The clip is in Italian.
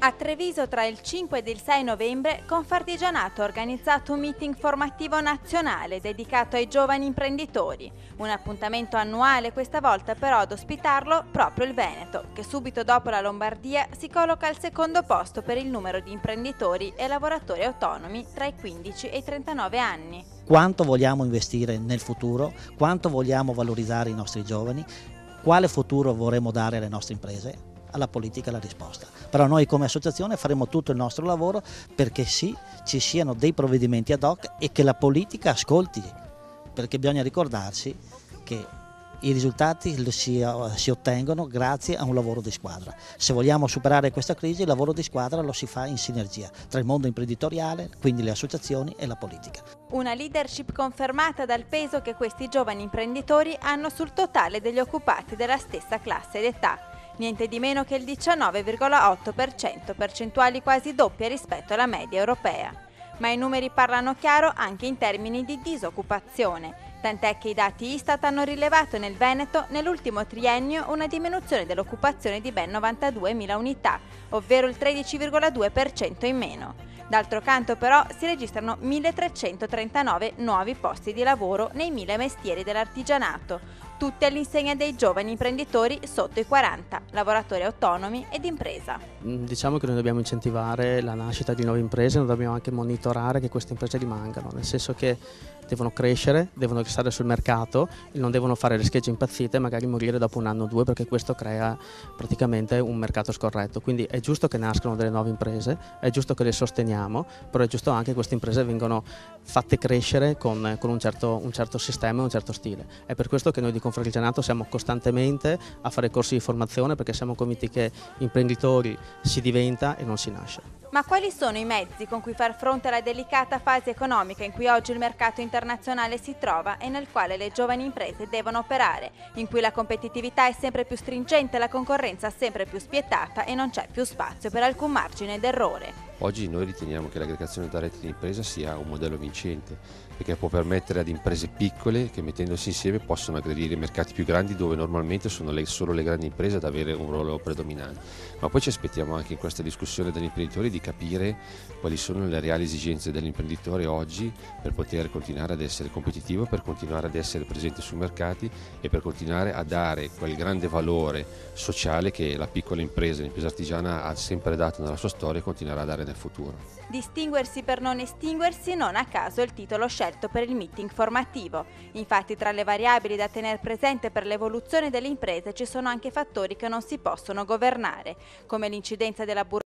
A Treviso tra il 5 ed il 6 novembre Confartigianato ha organizzato un meeting formativo nazionale dedicato ai giovani imprenditori, un appuntamento annuale questa volta però ad ospitarlo proprio il Veneto, che subito dopo la Lombardia si colloca al secondo posto per il numero di imprenditori e lavoratori autonomi tra i 15 e i 39 anni. Quanto vogliamo investire nel futuro, quanto vogliamo valorizzare i nostri giovani, quale futuro vorremmo dare alle nostre imprese? Alla politica la risposta. Però noi come associazione faremo tutto il nostro lavoro perché sì, ci siano dei provvedimenti ad hoc e che la politica ascolti, perché bisogna ricordarsi che i risultati si ottengono grazie a un lavoro di squadra. Se vogliamo superare questa crisi, il lavoro di squadra lo si fa in sinergia tra il mondo imprenditoriale, quindi le associazioni e la politica. Una leadership confermata dal peso che questi giovani imprenditori hanno sul totale degli occupati della stessa classe d'età. Niente di meno che il 19,8%, percentuali quasi doppie rispetto alla media europea. Ma i numeri parlano chiaro anche in termini di disoccupazione, tant'è che i dati Istat hanno rilevato nel Veneto nell'ultimo triennio una diminuzione dell'occupazione di ben 92.000 unità, ovvero il 13,2% in meno. D'altro canto però si registrano 1.339 nuovi posti di lavoro nei 1.000 mestieri dell'artigianato, tutti all'insegna dei giovani imprenditori sotto i 40, lavoratori autonomi ed impresa. Diciamo che noi dobbiamo incentivare la nascita di nuove imprese, noi dobbiamo anche monitorare che queste imprese rimangano, nel senso che devono crescere, devono restare sul mercato e non devono fare le schegge impazzite e magari morire dopo un anno o due, perché questo crea praticamente un mercato scorretto. Quindi è giusto che nascano delle nuove imprese, è giusto che le sosteniamo, però è giusto anche che queste imprese vengano fatte crescere con un certo sistema e un certo stile. È per questo che noi di Confartigianato siamo costantemente a fare corsi di formazione, perché siamo convinti che imprenditori si diventa e non si nasce. Ma quali sono i mezzi con cui far fronte alla delicata fase economica in cui oggi il mercato internazionale si trova e nel quale le giovani imprese devono operare, in cui la competitività è sempre più stringente, la concorrenza sempre più spietata e non c'è più spazio per alcun margine d'errore? Oggi noi riteniamo che l'aggregazione da rete di impresa sia un modello vincente, perché può permettere ad imprese piccole che mettendosi insieme possono aggredire i mercati più grandi, dove normalmente sono solo le grandi imprese ad avere un ruolo predominante. Ma poi ci aspettiamo anche in questa discussione dagli imprenditori di capire quali sono le reali esigenze dell'imprenditore oggi per poter continuare ad essere competitivo, per continuare ad essere presente sui mercati e per continuare a dare quel grande valore sociale che la piccola impresa, l'impresa artigiana ha sempre dato nella sua storia e continuerà a dare nel futuro. Distinguersi per non estinguersi, non a caso il titolo scelto per il meeting formativo. Infatti tra le variabili da tener presente per l'evoluzione delle imprese ci sono anche fattori che non si possono governare, come l'incidenza della burocrazia